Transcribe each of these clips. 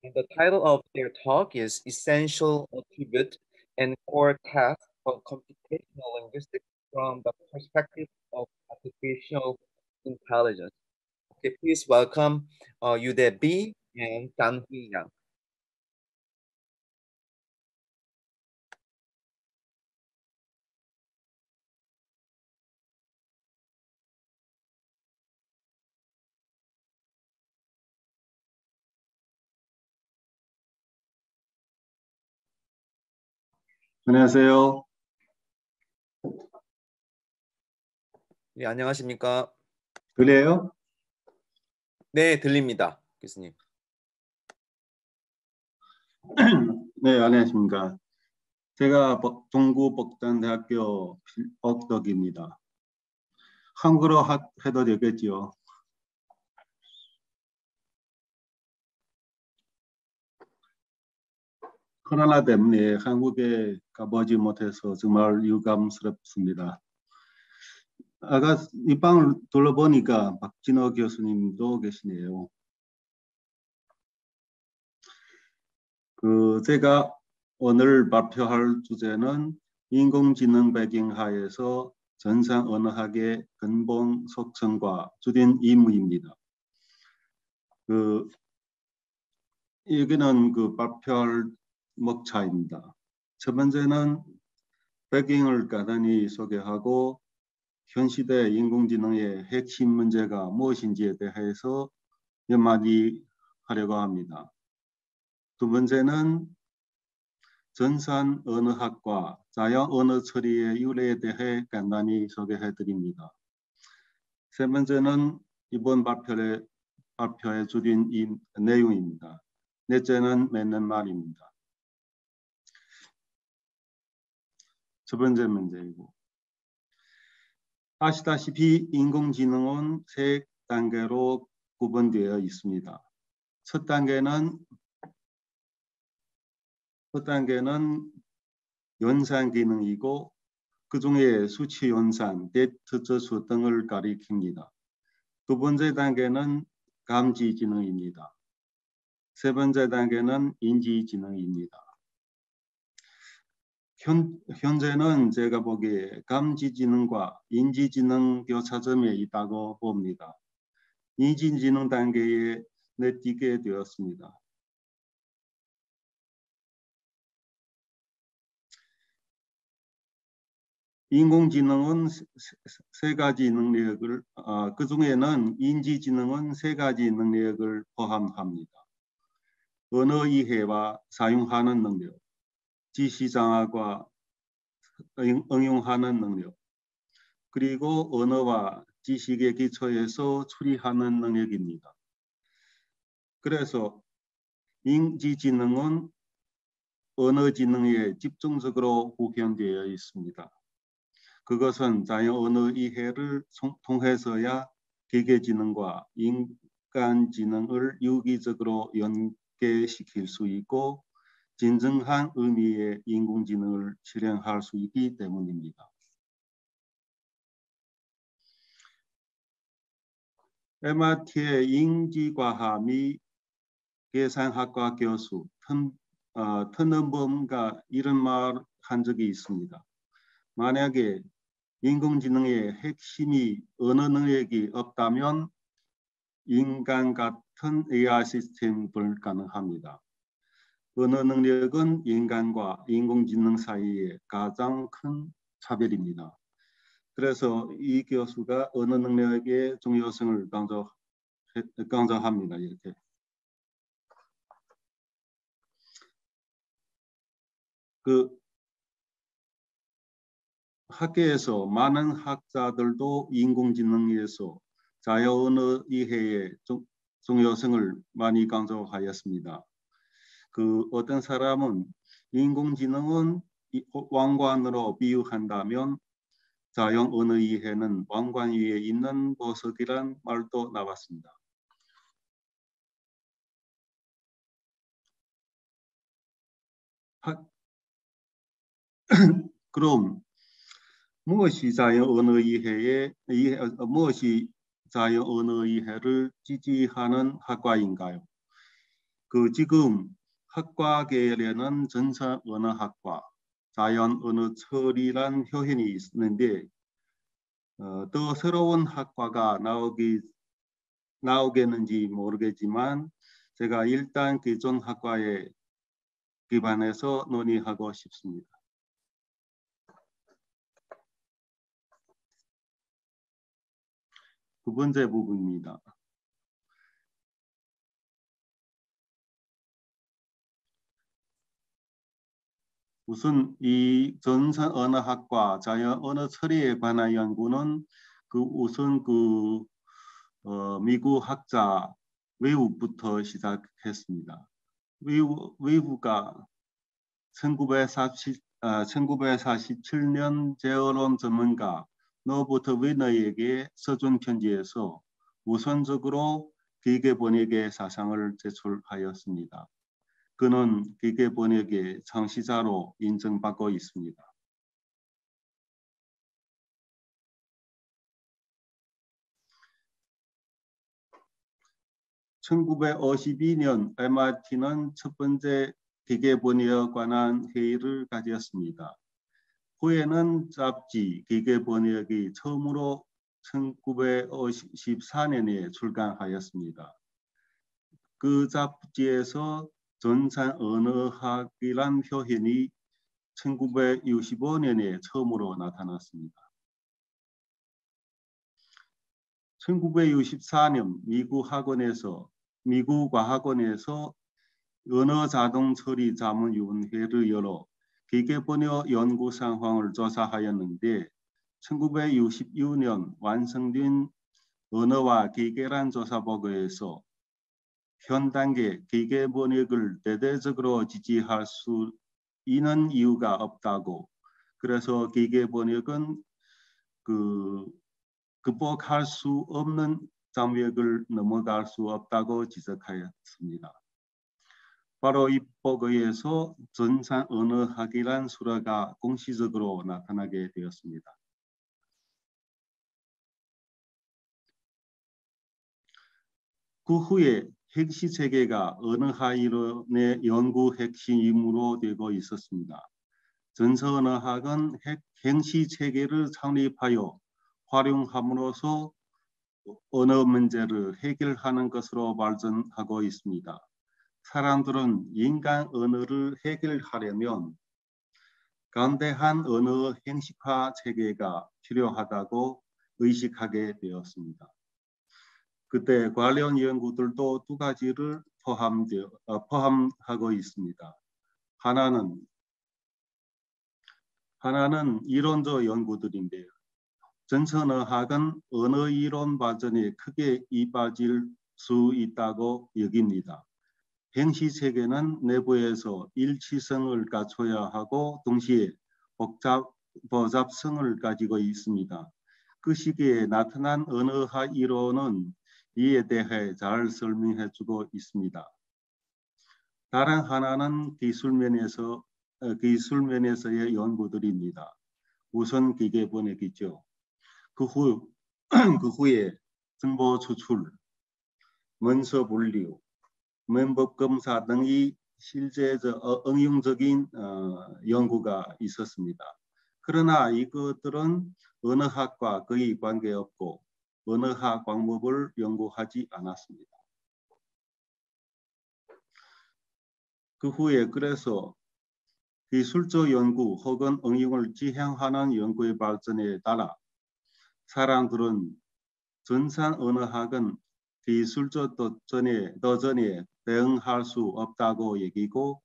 And the title of their talk is Essential Attribute and Core Tasks of Computational Linguistics from the Perspective of Artificial Intelligence. Okay, please welcome Yude B and Dan Hui Yang. 안녕하세요. 네, 안녕하십니까? 들려요? 네, 들립니다, 교수님. 네, 안녕하십니까. 제가 동구복단대학교 필옥덕입니다. 한국어로 해도 되겠죠? 코로나 때문에 한국에 가보지 못해서 정말 유감스럽습니다. 아까 이 방을 둘러보니까 박진호 교수님도 계시네요. 제가 오늘 발표할 주제는 인공지능 배경하에서 전산 언어학의 근본 속성과 주된 임무입니다. 여기는 발표할 목차입니다. 첫 번째는 배경을 간단히 소개하고 현 시대 인공지능의 핵심 문제가 무엇인지에 대해서 몇 마디 하려고 합니다. 두 번째는 전산 언어학과 자연 언어 처리의 유래에 대해 간단히 소개해 드립니다. 세 번째는 이번 발표에 줄인 이 내용입니다. 넷째는 맺는 말입니다. 첫 번째 문제이고, 아시다시피 인공지능은 세 단계로 구분되어 있습니다. 첫 단계는 연산 기능이고 그 중에 수치 연산, 데이터 저수 등을 가리킵니다. 두 번째 단계는 감지 지능입니다. 세 번째 단계는 인지 지능입니다. 현재는 제가 보기에 감지 지능과 인지 지능 교차점에 있다고 봅니다. 인지 지능 단계에 내뛰게 되었습니다. 인공지능은 세 가지 능력을, 그 중에는 인지지능은 세 가지 능력을 포함합니다. 언어 이해와 사용하는 능력, 지시장악과 응용하는 능력, 그리고 언어와 지식의 기초에서 추리하는 능력입니다. 그래서 인지지능은 언어지능에 집중적으로 구현되어 있습니다. 그것은 자연 언어 이해를 통해서야 기계지능과 인간지능을 유기적으로 연계시킬 수 있고 진정한 의미의 인공지능을 실행할 수 있기 때문입니다. MIT의 인지과학 및 계산학과 교수 터넌범가 이런 말 한 적이 있습니다. 만약에 인공지능의 핵심이 언어 능력이 없다면 인간 같은 AI 시스템이 불가능합니다. 언어 능력은 인간과 인공지능 사이의 가장 큰 차별입니다. 그래서 이 교수가 언어 능력의 중요성을 강조합니다. 이렇게. 학계에서 많은 학자들도 인공지능에서 자연 언어 이해의 중요성을 많이 강조하였습니다. 어떤 사람은 인공지능은 왕관으로 비유한다면 자연 언어 이해는 왕관 위에 있는 보석이란 말도 나왔습니다. 그럼 무엇이 자연 언어 이해를 지지하는 학과인가요? 지금 학과계열에는 전산 언어학과, 자연 언어 처리란 표현이 있는데 더 새로운 학과가 나오겠는지 모르겠지만 제가 일단 기존 학과에 기반해서 논의하고 싶습니다. 두 번째 부분입니다. 우선 이 전산 언어학과 자연 언어 처리에 관한 연구는 우선 미국 학자 웨우부터 시작했습니다. 웨우가 1947년 재언론 전문가 노버트 위너에게 써준 편지에서 우선적으로 기계 번역의 사상을 제출하였습니다. 그는 기계 번역의 창시자로 인정받고 있습니다. (1952년) MIT는 첫 번째 기계 번역에 관한 회의를 가졌습니다. 후에는 잡지 기계 번역이 처음으로 1954년에 출간하였습니다. 그 잡지에서 전산 언어학이란 표현이 1965년에 처음으로 나타났습니다. 1964년 미국 과학원에서 언어 자동 처리 자문위원회를 열어 기계 번역 연구 상황을 조사하였는데 1966년 완성된 언어와 기계란 조사 보고에서 현 단계 기계 번역을 대대적으로 지지할 수 있는 이유가 없다고, 그래서 기계 번역은 극복할 수 없는 장벽을 넘어갈 수 없다고 지적하였습니다. 바로 이 보고에서 전산 언어학이란 수라가 공식적으로 나타나게 되었습니다. 그 후에 핵시 체계가 언어학 이론의 연구 핵심으로 되고 있었습니다. 전산 언어학은 핵시 체계를 창립하여 활용함으로써 언어 문제를 해결하는 것으로 발전하고 있습니다. 사람들은 인간 언어를 해결하려면 간대한 언어 형식화 체계가 필요하다고 의식하게 되었습니다. 그때 관련 연구들도 두 가지를 포함하고 있습니다. 하나는 이론적 연구들인데요. 전산 언어학은 언어 이론 발전에 크게 이바질 수 있다고 여깁니다. 행시 체계는 내부에서 일치성을 갖춰야 하고 동시에 복잡성을 가지고 있습니다. 그 시기에 나타난 언어학 이론은 이에 대해 잘 설명해주고 있습니다. 다른 하나는 기술면에서의 연구들입니다. 우선 기계 번역이죠. 그 후에 정보 추출, 문서 분류, 문법 검사 등이 실제적 응용적인 연구가 있었습니다. 그러나 이것들은 언어학과 거의 관계없고 언어학 방법을 연구하지 않았습니다. 그 후에 그래서 기술적 연구 혹은 응용을 지향하는 연구의 발전에 따라 사람들은 전산 언어학은 기술적 도전에 대응할 수 없다고 여기고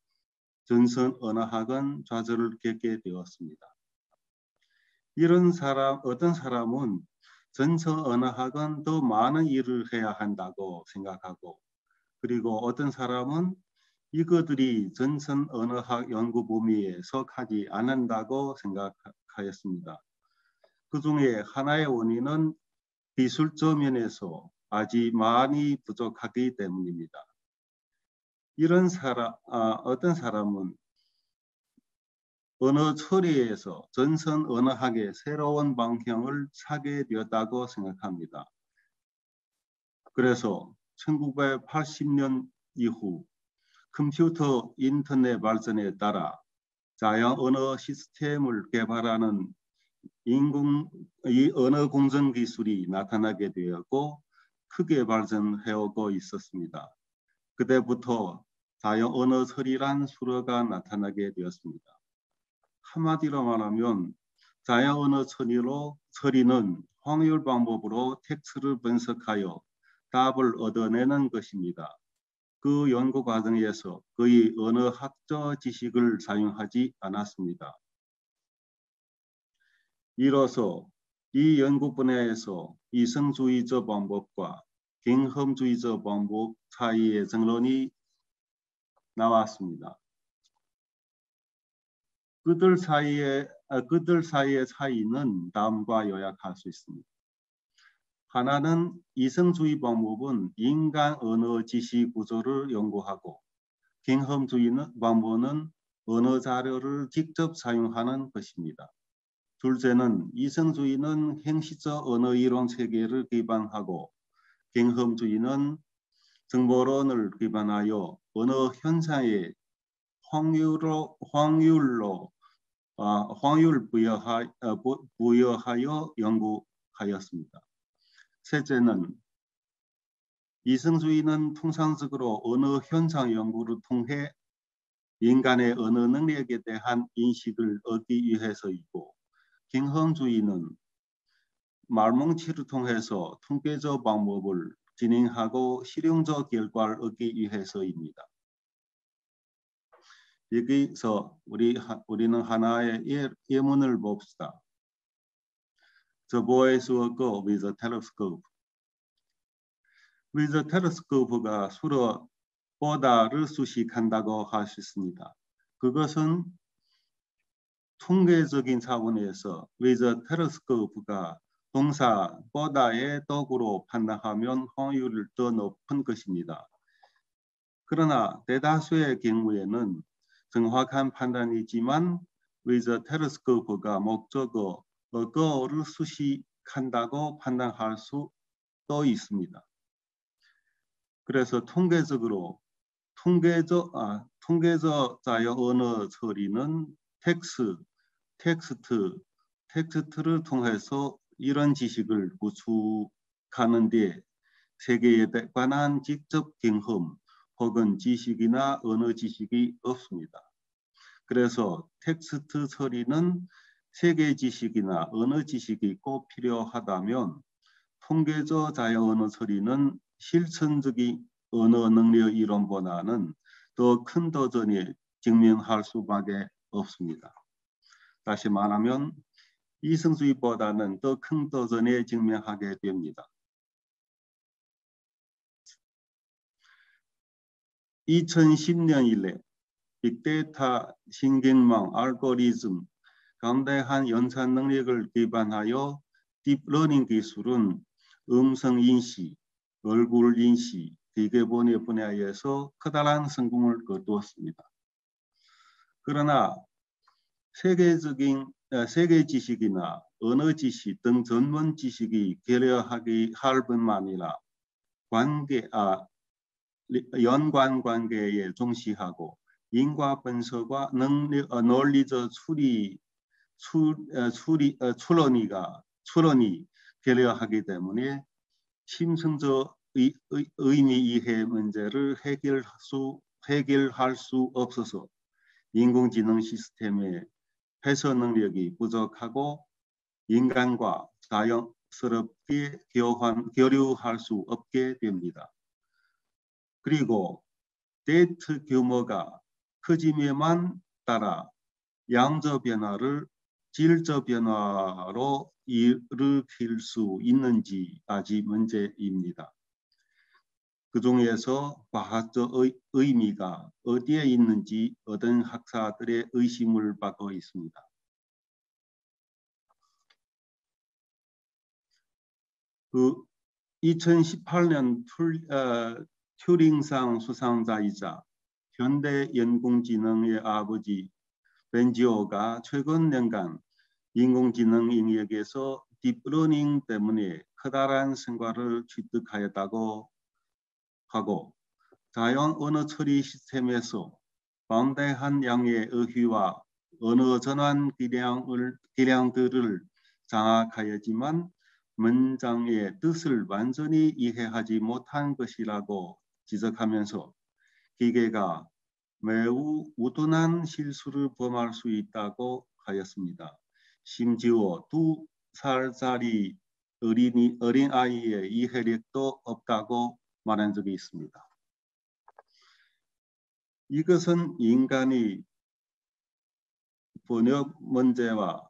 전산 언어학은 좌절을 겪게 되었습니다. 어떤 사람은 전산 언어학은 더 많은 일을 해야 한다고 생각하고, 그리고 어떤 사람은 이것들이 전산 언어학 연구 범위에 속하지 않는다고 생각하였습니다. 그 중에 하나의 원인은 기술적 면에서 아직 많이 부족하기 때문입니다. 어떤 사람은 언어 처리에서 전산 언어학의 새로운 방향을 찾게 되었다고 생각합니다. 그래서 1980년 이후 컴퓨터 인터넷 발전에 따라 자연 언어 시스템을 개발하는 이 언어 공정 기술이 나타나게 되었고 크게 발전해오고 있었습니다. 그때부터 자연 언어 처리란 수어가 나타나게 되었습니다. 한마디로 말하면 자연 언어 처리는 확률 방법으로 텍스트를 분석하여 답을 얻어내는 것입니다. 그 연구 과정에서 거의 언어학적 지식을 사용하지 않았습니다. 이로써 이 연구 분야에서 이성주의적 방법과 경험주의적 방법 사이의 정론이 나왔습니다. 그들 사이의 차이는 다음과 요약할 수 있습니다. 하나는 이성주의 방법은 인간 언어 지식 구조를 연구하고 경험주의 방법은 언어 자료를 직접 사용하는 것입니다. 둘째는 이성주의는 형식적 언어 이론 체계를 기반하고 경험주의는 정보론을 기반하여 언어 현상에 확률 부여하여 연구하였습니다. 셋째는 이성주의는 통상적으로 언어 현상 연구를 통해 인간의 언어 능력에 대한 인식을 얻기 위해서이고 경험주의는 말뭉치를 통해서 통계적 방법을 진행하고 실용적 결과를 얻기 위해서입니다. 여기서 우리는 하나의 예문을 봅시다. The boys will go with a telescope. With a telescope가 수로 보다를 수식한다고 할 수 있습니다. 그것은 통계적인 차원에서 with a telescope가 동사 보다의 덕으로 판단하면 확률이 더 높은 것입니다. 그러나 대다수의 경우에는 정확한 판단이지만 with a telescope가 목적어 어거를 수식한다고 판단할 수도 있습니다. 그래서 통계적 자연 언어 처리는 텍스트를 통해서 이런 지식을 구축하는 데 세계에 관한 직접 경험 혹은 지식이나 언어 지식이 없습니다. 그래서 텍스트 처리는 세계 지식이나 언어 지식이 꼭 필요하다면 통계적 자연 언어 처리는 실천적인 언어 능력 이론보다는 더 큰 도전에 직면할 수밖에 없습니다. 다시 말하면 이성주의보다는 더 큰 도전에 직면하게 됩니다. 2010년 이래 빅데이터, 신경망, 알고리즘, 강대한 연산 능력을 기반하여 딥러닝 기술은 음성 인식, 얼굴 인식, 기계본의 분야에서 커다란 성공을 거두었습니다. 그러나 세계 지식이나 언어 지식 등 전문 지식이 결여하기 할 뿐만 아니라 연관 관계에重시하고 인과 분석과 논리적 추론이 결여하기 때문에 심층적 의미 이해 문제를 해결할 수 없어서 인공지능 시스템의 해석 능력이 부족하고 인간과 자연스럽게 교류할 수 없게 됩니다. 그리고 데이터 규모가 커짐에만 따라 양적 변화를 질적 변화로 일으킬 수 있는지 아직 문제입니다. 그 중에서 과학적 의미가 어디에 있는지 어떤 학자들의 의심을 받고 있습니다. 그 2018년 튜링상 수상자이자 현대 인공지능의 아버지 벤지오가 최근 년간 인공지능 영역에서 딥러닝 때문에 커다란 성과를 취득하였다고 하고 자연 언어 처리 시스템에서 방대한 양의 어휘와 언어 전환 기량들을 장악하였지만 문장의 뜻을 완전히 이해하지 못한 것이라고 지적하면서 기계가 매우 우둔한 실수를 범할 수 있다고 하였습니다. 심지어 2살짜리 어린아이의 이해력도 없다고 말한 적이 있습니다. 이것은 인간이 번역 문제와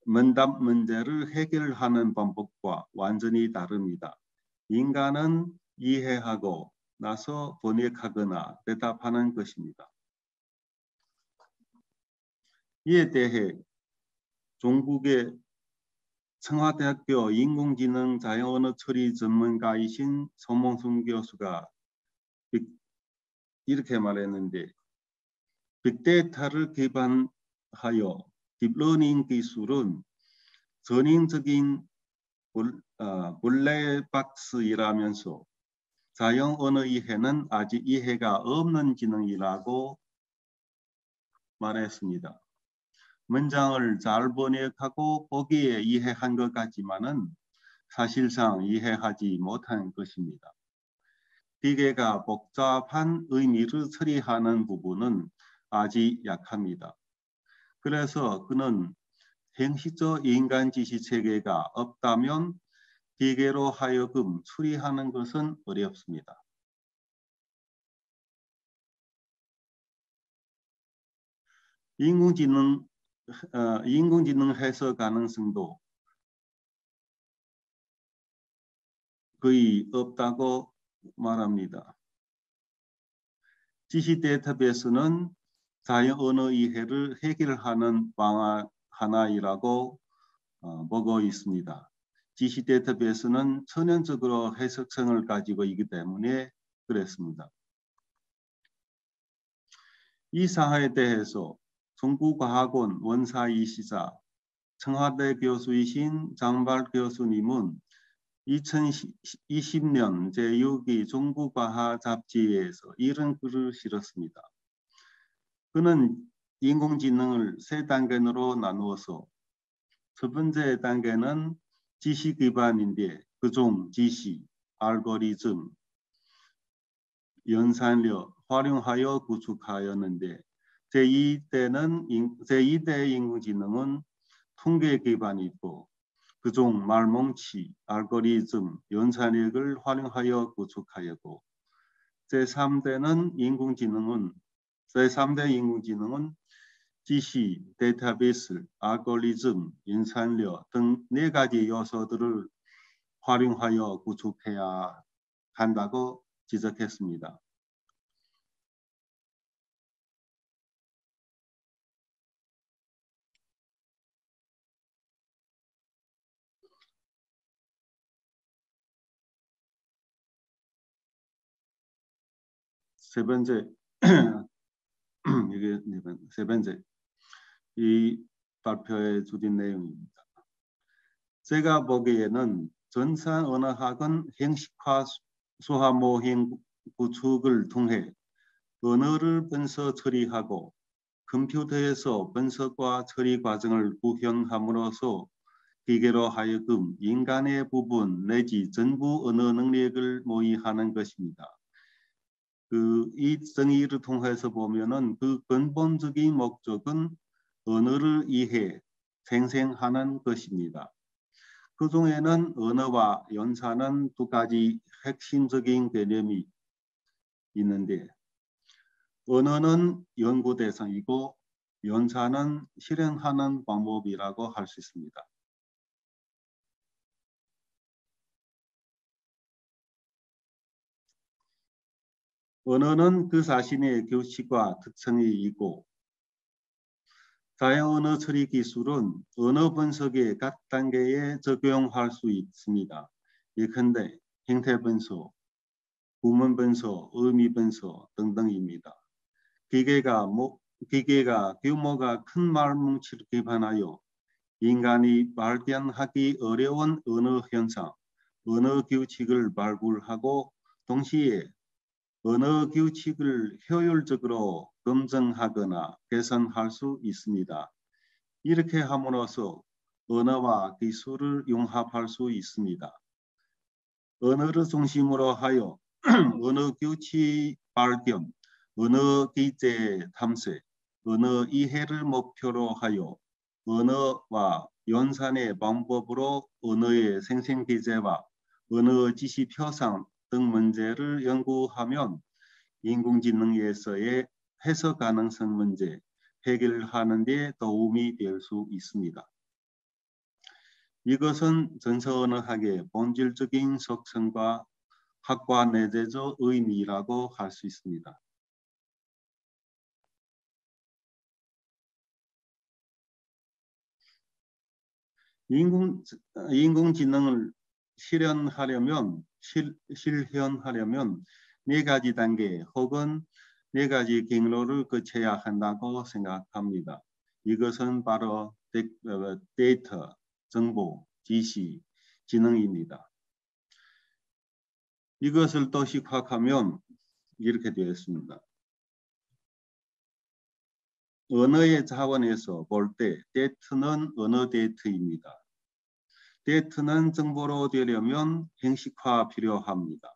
문답 문제를 해결하는 방법과 완전히 다릅니다. 인간은 이해하고 나서 번역하거나 대답하는 것입니다. 이에 대해 종국의 청와대학교 인공지능 자연언어 처리 전문가이신 서몽순 교수가 이렇게 말했는데, 빅데이터를 기반하여 딥러닝 기술은 전형적인 블랙박스이라면서 자연 언어 이해는 아직 이해가 없는 기능이라고 말했습니다. 문장을 잘 번역하고 보기에 이해한 것 같지만은 사실상 이해하지 못한 것입니다. 기계가 복잡한 의미를 처리하는 부분은 아직 약합니다. 그래서 그는 형식적 인간 지시 체계가 없다면 기계로 하여금 추리하는 것은 어렵습니다. 인공지능 해석 가능성도 거의 없다고 말합니다. 지시 데이터베이스는 자연 언어 이해를 해결하는 방안 하나이라고 보고 있습니다. 지시 데이터베이스는 천연적으로 해석성을 가지고 있기 때문에 그랬습니다. 이 사항에 대해서 중국과학원 원사이시자 청와대 교수이신 장발 교수님은 2020년 제6기 중국과학 잡지에서 이런 글을 실었습니다. 그는 인공지능을 세 단계로 나누어서 첫 번째 단계는 지시 기반인데 그중 지시, 알고리즘, 연산력 활용하여 구축하였는데 제2대 인공지능은 통계 기반이고 그중 말뭉치, 알고리즘, 연산력을 활용하여 구축하였고 제3대 인공지능은 지시, 데이터베이스, 알고리즘, 연산력 등 4가지 요소들을 활용하여 구축해야 한다고 지적했습니다. 세 번째, 이게 세 번째, 이 발표에 주된 내용입니다. 제가 보기에는 전산 언어학은 형식화 수화 모형 구축을 통해 언어를 분석 처리하고 컴퓨터에서 분석과 처리 과정을 구현함으로써 기계로 하여금 인간의 부분 내지 전부 언어 능력을 모의하는 것입니다. 이 정의를 통해서 보면은 그 근본적인 목적은 언어를 이해, 생생하는 것입니다. 그 중에는 언어와 연산은 2가지 핵심적인 개념이 있는데 언어는 연구 대상이고 연산은 실행하는 방법이라고 할 수 있습니다. 언어는 그 자신의 규칙과 특성이 있고 자연 언어 처리 기술은 언어 분석의 각 단계에 적용할 수 있습니다. 예컨대 형태 분석, 구문 분석, 의미 분석 등등입니다. 기계가 규모가 큰 말뭉치를 기반하여 인간이 발견하기 어려운 언어 현상, 언어 규칙을 발굴하고 동시에 언어 규칙을 효율적으로 검증하거나 개선할 수 있습니다. 이렇게 함으로써 언어와 기술을 융합할 수 있습니다. 언어를 중심으로 하여 언어 규칙 발견, 언어 기제 탐색, 언어 이해를 목표로 하여 언어와 연산의 방법으로 언어의 생생기제와 언어 지시 표상 등 문제를 연구하면 인공지능에서의 해석 가능성 문제 해결하는 데 도움이 될 수 있습니다. 이것은 전서언어학의 본질적인 속성과 학과 내재적 의미라고 할 수 있습니다. 인공지능을 실현하려면 네 가지 단계 혹은 네 가지 경로를 거쳐야 한다고 생각합니다. 이것은 바로 데이터, 정보, 지시, 지능입니다. 이것을 도식화하면 이렇게 되어 있습니다. 언어의 차원에서 볼 때 데이터는 언어 데이터입니다. 데이터는 정보로 되려면 형식화 필요합니다.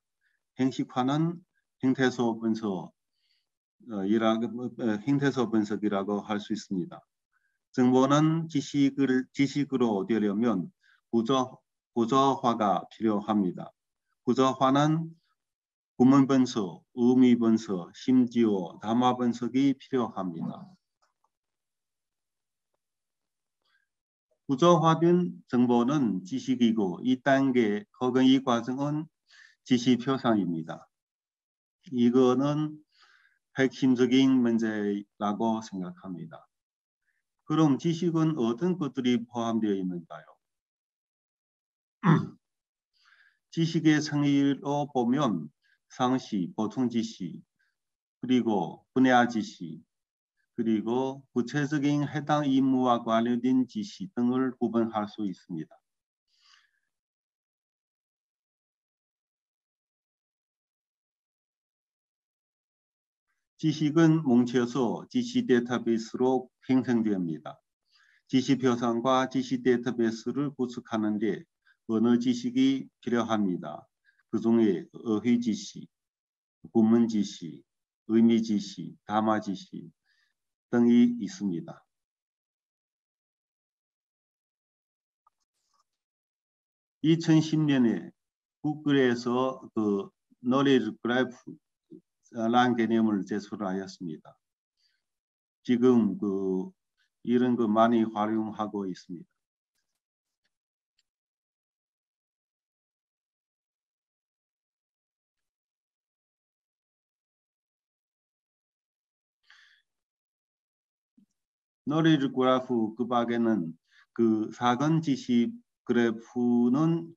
형식화는 형태소 분석이라고 할 수 있습니다. 정보는 지식으로 되려면 구조화가 필요합니다. 구조화는 구문 분석, 의미 분석, 심지어 담화 분석이 필요합니다. 구조화된 정보는 지식이고 이 단계 혹은 이 과정은 지시 표상입니다. 이거는 핵심적인 문제라고 생각합니다. 그럼 지식은 어떤 것들이 포함되어 있는가요? 지식의 성의로 보면 상시, 보통 지시, 그리고 분야 지시, 그리고 구체적인 해당 임무와 관련된 지시 등을 구분할 수 있습니다. 지식은 뭉쳐서 지시 데이터베이스로 형성됩니다. 지시 표상과 지시 데이터베이스를 구축하는 데 언어 지식이 필요합니다. 그 중에 어휘 지시, 구문 지시, 의미 지시, 담화 지시 등이 있습니다. (2010년에) 구글에서 knowledge graph라는 개념을 제출하였습니다. 지금 이런 거 많이 활용하고 있습니다. knowledge graph 그 밖에는 사건 지시 그래프는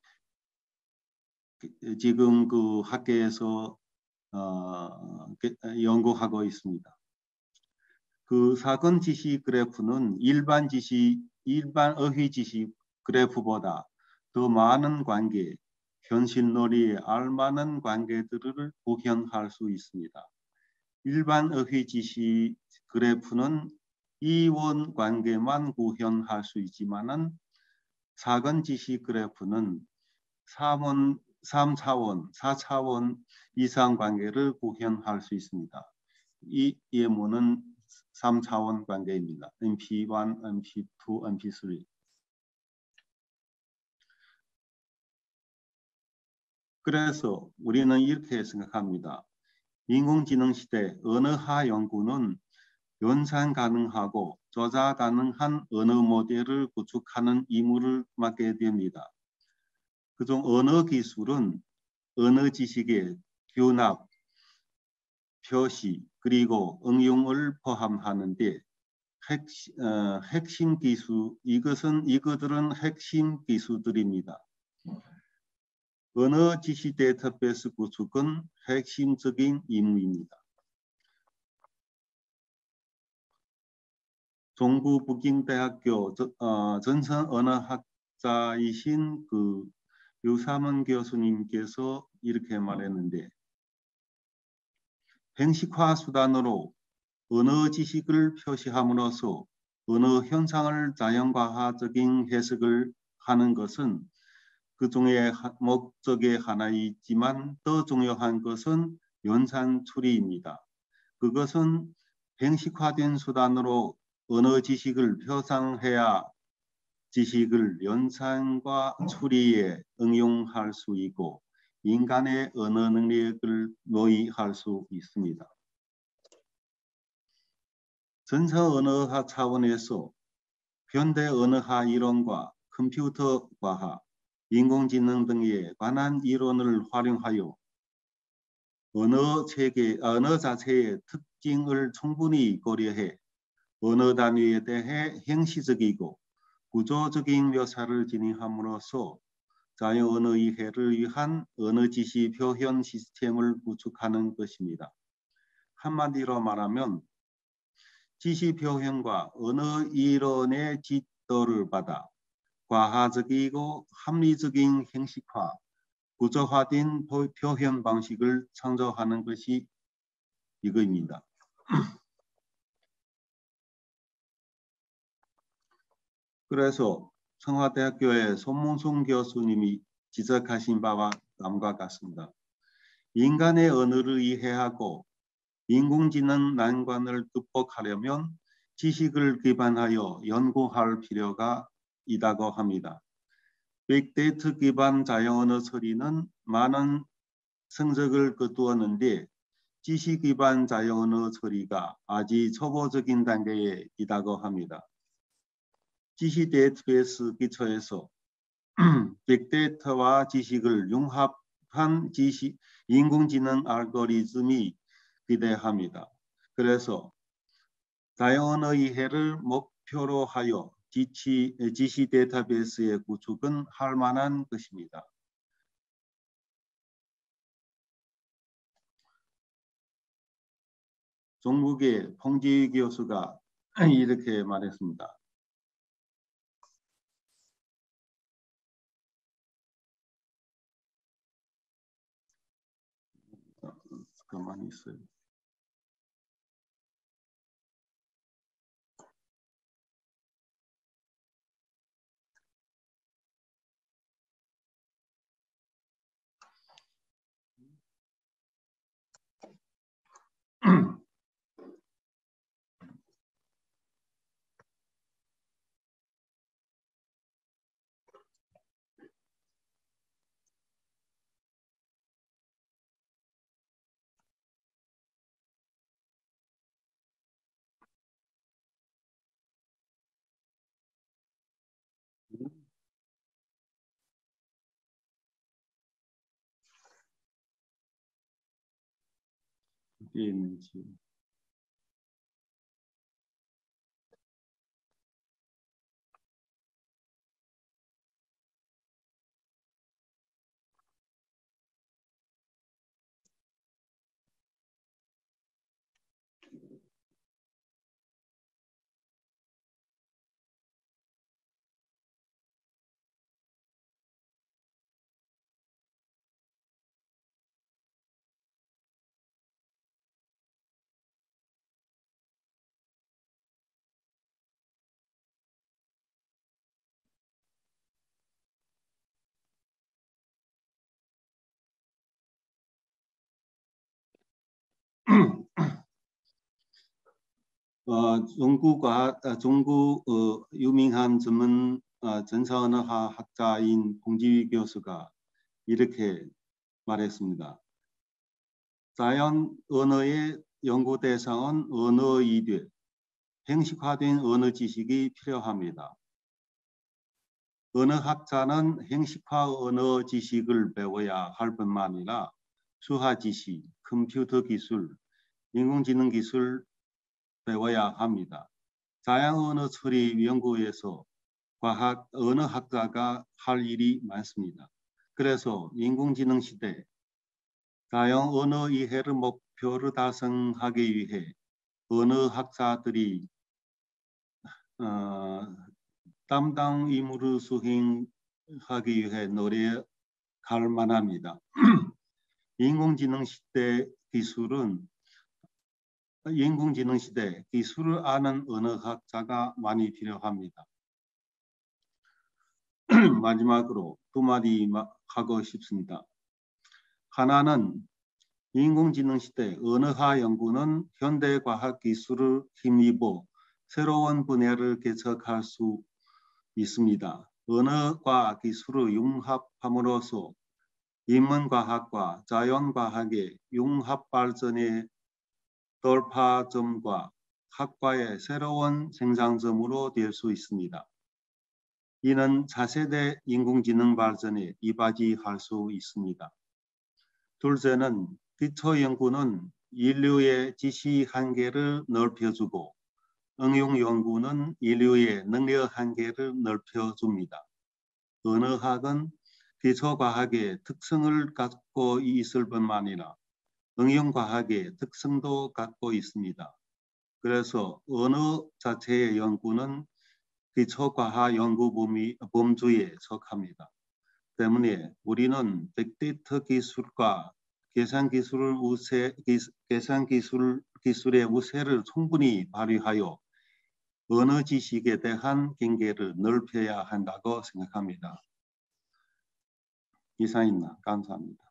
지금 학계에서 연구하고 있습니다. 사건 지시 그래프는 일반 어휘 지시 그래프보다 더 많은 관계, 현실 논리에 알맞는 관계들을 구현할 수 있습니다. 일반 어휘 지시 그래프는 이원 관계만 구현할 수 있지만은 사건 지시 그래프는 3차원, 4차원 이상 관계를 구현할 수 있습니다. 이 예문은 3차원 관계입니다. MP1, MP2, MP3. 그래서 우리는 이렇게 생각합니다. 인공지능 시대 언어화 연구는 연산 가능하고 조작 가능한 언어 모델을 구축하는 임무를 맡게 됩니다. 그중 언어 기술은 언어 지식의 교납, 표시, 그리고 응용을 포함하는데 핵심 기술, 이것들은 핵심 기술들입니다. 언어 지시 데이터베이스 구축은 핵심적인 임무입니다. 종부 북경대학교 전선 언어학자이신 유삼원 교수님께서 이렇게 말했는데 행식화 수단으로 언어 지식을 표시함으로써 언어 현상을 자연과학적인 해석을 하는 것은 그 중에 목적의 하나이지만 더 중요한 것은 연산 추리입니다. 그것은 형식화된 수단으로 언어 지식을 표상해야 지식을 연산과 추리에 응용할 수 있고 인간의 언어 능력을 노이할 수 있습니다. 전사 언어학 차원에서 현대 언어학 이론과 컴퓨터 과학, 인공지능 등에 관한 이론을 활용하여 언어 자체의 특징을 충분히 고려해 언어 단위에 대해 형식적이고 구조적인 묘사를 진행함으로써 자연 언어 이해를 위한 언어 지시 표현 시스템을 구축하는 것입니다. 한마디로 말하면 지시 표현과 언어 이론의 지도를 받아 과학적이고 합리적인 형식화, 구조화된 표현 방식을 창조하는 것이 이거입니다. 그래서 청와대학교의 손문성 교수님이 지적하신 바와 다음과 같습니다. 인간의 언어를 이해하고 인공지능 난관을 극복하려면 지식을 기반하여 연구할 필요가 있다고 합니다. 빅데이터 기반 자연언어 처리는 많은 성적을 거두었는데 지식 기반 자연언어 처리가 아직 초보적인 단계에 있다고 합니다. 지식 데이터베이스 기초에서 빅데이터와 지식을 융합한 인공지능 알고리즘이 기대합니다. 그래서 자연언어 이해를 목표로 하여 지시 데이터베이스의 구축은 할 만한 것입니다. 종국의 홍지희 교수가 이렇게 말했습니다. 가만히 있어요. 어디에 있는지. 중국 유명한 전문 전사언어학 학자인 홍지희 교수가 이렇게 말했습니다. 자연 언어의 연구 대상은 언어이되 형식화된 언어 지식이 필요합니다. 언어학자는 형식화 언어 지식을 배워야 할 뿐만 아니라 수학 지식, 컴퓨터 기술, 인공지능 기술 배워야 합니다. 자연 언어 처리 연구에서 언어학자가 할 일이 많습니다. 그래서 인공지능 시대 자연 언어 이해를 목표로 달성하기 위해 언어학자들이 담당 임무를 수행하기 위해 노력할 만합니다. 인공지능 시대 기술은 인공지능 시대 기술을 아는 언어학자가 많이 필요합니다. 마지막으로 두 마디 하고 싶습니다. 하나는 인공지능 시대 언어학 연구는 현대과학 기술을 힘입어 새로운 분야를 개척할 수 있습니다. 언어과 기술을 융합함으로써 인문과학과 자연과학의 융합 발전의 돌파점과 학과의 새로운 생산점으로 될 수 있습니다. 이는 차세대 인공지능 발전에 이바지할 수 있습니다. 둘째는 기초 연구는 인류의 지시 한계를 넓혀주고 응용 연구는 인류의 능력 한계를 넓혀줍니다. 언어학은 기초과학의 특성을 갖고 있을 뿐만 아니라 응용과학의 특성도 갖고 있습니다. 그래서 언어 자체의 연구는 기초과학 연구 범주에 속합니다. 때문에 우리는 빅데이터 기술과 계산기술의 우세를 충분히 발휘하여 언어 지식에 대한 경계를 넓혀야 한다고 생각합니다. 이상입니다. 감사합니다.